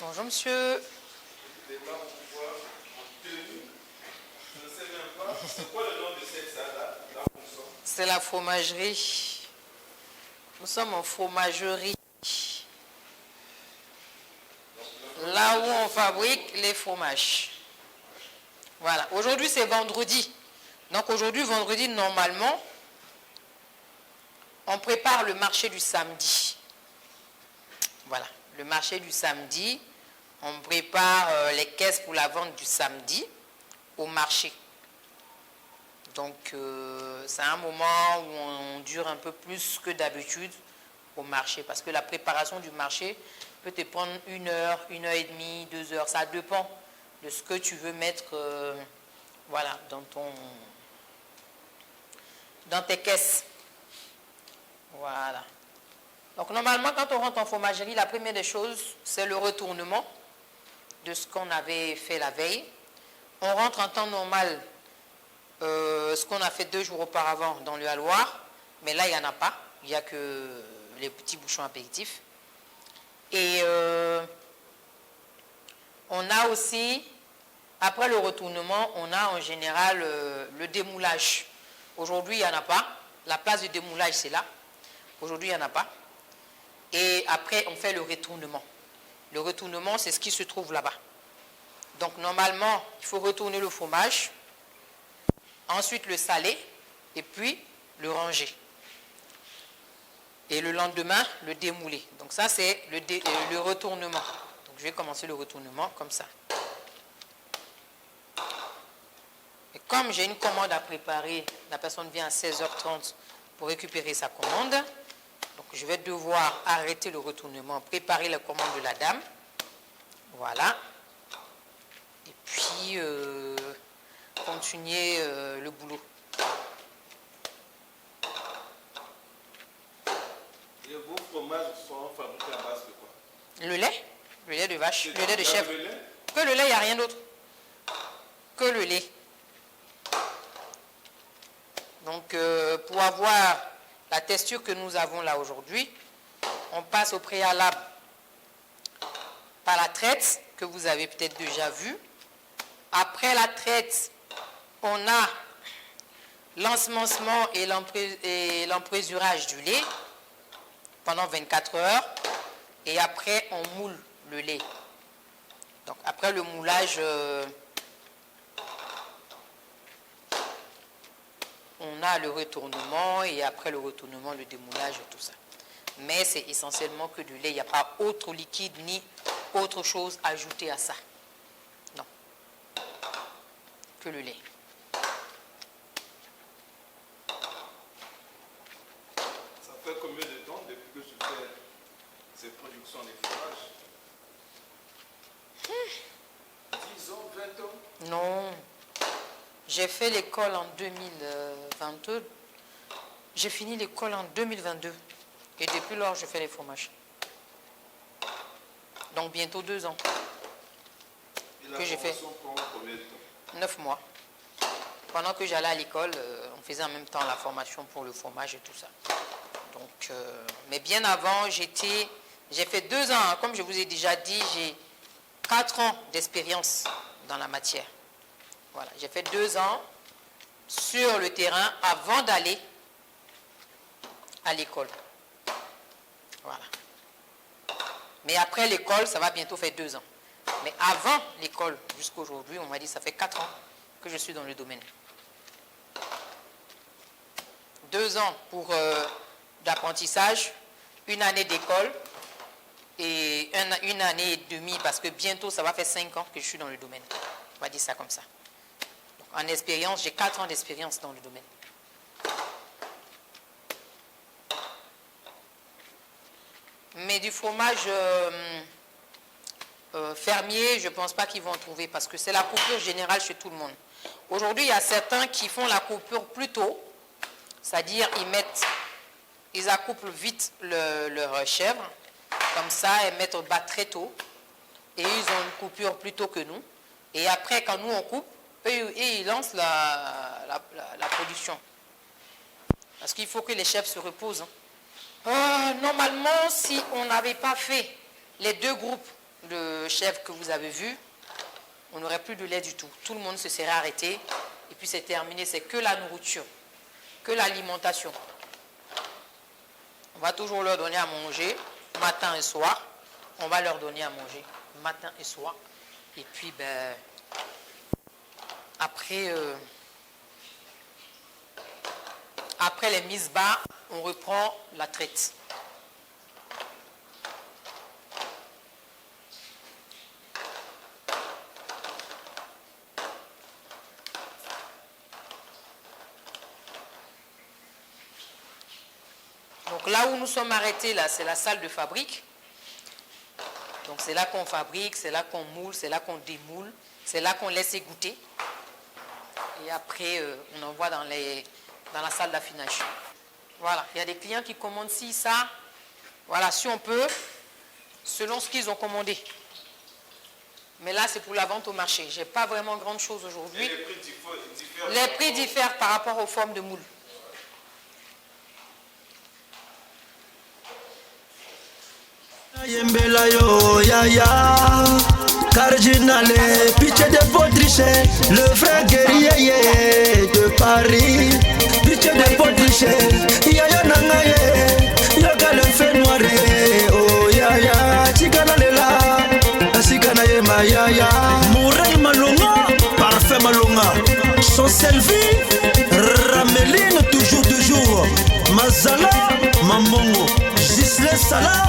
Bonjour monsieur. Je ne sais même pas. C'est quoi le nom de cette salle-là? C'est la fromagerie. Nous sommes en fromagerie. Là où on fabrique les fromages. Voilà. Aujourd'hui, c'est vendredi. Donc aujourd'hui, vendredi, normalement, on prépare le marché du samedi. Voilà. Le marché du samedi, on prépare les caisses pour la vente du samedi au marché. Donc, c'est un moment où on dure un peu plus que d'habitude au marché. Parce que la préparation du marché peut te prendre 1 heure, 1 heure et demie, 2 heures. Ça dépend de ce que tu veux mettre voilà, dans tes caisses. Voilà. Donc, normalement, quand on rentre en fromagerie, la première des choses, c'est le retournement de ce qu'on avait fait la veille. On rentre en temps normal ce qu'on a fait 2 jours auparavant dans le haloir, mais là il n'y en a pas, il n'y a que les petits bouchons apéritifs. Et on a aussi, après le retournement, on a en général le démoulage. Aujourd'hui il n'y en a pas, la place du démoulage c'est là, aujourd'hui il n'y en a pas. Et après on fait le retournement. Le retournement c'est ce qui se trouve là-bas. Donc normalement il faut retourner le fromage, ensuite le saler et puis le ranger. Et le lendemain, le démouler. Donc ça, c'est le retournement. Donc je vais commencer le retournement comme ça. Et comme j'ai une commande à préparer, la personne vient à 16h30 pour récupérer sa commande. Donc je vais devoir arrêter le retournement, préparer la commande de la dame. Voilà. Et puis continuer le boulot. Et vos fromages sont fabriqués à base de quoi? Le lait de vache, le lait de chèvre. Le lait? Que le lait, il n'y a rien d'autre. Que le lait. Donc, pour avoir la texture que nous avons là aujourd'hui, on passe au préalable par la traite, que vous avez peut-être déjà vue. Après la traite, on a l'ensemencement et l'emprésurage du lait pendant 24 heures. Et après, on moule le lait. Donc, après le moulage, on a le retournement et après le retournement, le démoulage et tout ça. Mais c'est essentiellement que du lait. Il n'y a pas autre liquide ni autre chose ajoutée à ça. Non. Que le lait. Ça fait combien de temps depuis que tu fais ces productions de fromages? 10 ans, 20 ans? Non. J'ai fait l'école en 2022. J'ai fini l'école en 2022. Et depuis lors, je fais les fromages. Donc bientôt 2 ans. Et la que j'ai fait. formation prend combien de temps? 9 mois. Pendant que j'allais à l'école, on faisait en même temps la formation pour le fromage et tout ça. Donc, mais bien avant, j'ai fait 2 ans, hein, comme je vous ai déjà dit, j'ai 4 ans d'expérience dans la matière. Voilà, j'ai fait 2 ans sur le terrain avant d'aller à l'école. Voilà. Mais après l'école, ça va bientôt faire 2 ans. Mais avant l'école, jusqu'à aujourd'hui, on m'a dit ça fait 4 ans que je suis dans le domaine. 2 ans pour d'apprentissage, 1 année d'école et 1 année et demie parce que bientôt ça va faire 5 ans que je suis dans le domaine. On va dire ça comme ça. Donc, en expérience, j'ai 4 ans d'expérience dans le domaine. Mais du fromage fermier, je ne pense pas qu'ils vont en trouver parce que c'est la coupure générale chez tout le monde. Aujourd'hui, il y a certains qui font la coupure plus tôt, c'est-à-dire ils accouplent vite leur chèvre, comme ça, elles mettent au bas très tôt, et ils ont une coupure plus tôt que nous. Et après, quand nous on coupe, eux, ils lancent la production. Parce qu'il faut que les chèvres se reposent. Hein. Normalement, si on n'avait pas fait les 2 groupes de chèvre que vous avez vu, on n'aurait plus de lait du tout. Tout le monde se serait arrêté et puis c'est terminé. C'est que la nourriture, que l'alimentation. On va toujours leur donner à manger matin et soir. On va leur donner à manger matin et soir. Et puis, ben, après les mises bas, on reprend la traite. Donc là où nous sommes arrêtés, là, c'est la salle de fabrique. Donc c'est là qu'on fabrique, c'est là qu'on moule, c'est là qu'on démoule, c'est là qu'on laisse égoutter. Et après, on envoie dans la salle d'affinage. Voilà, il y a des clients qui commandent ci, ça. Voilà, si on peut, selon ce qu'ils ont commandé. Mais là, c'est pour la vente au marché. Je n'ai pas vraiment grande chose aujourd'hui. Et les prix diffèrent? Les prix diffèrent par rapport aux formes de moule. Yembela yo yaya Cardinale Pitié de Potriche Le vrai guerrier de Paris Pitié de Potriche Yaya nangaye Yaga le fait noir Oh yaya Chikana lela Chikana yema yaya Mourel Malonga Parfait Malonga Son selfie Rameline toujours Mazala Mamongo Gisle Sala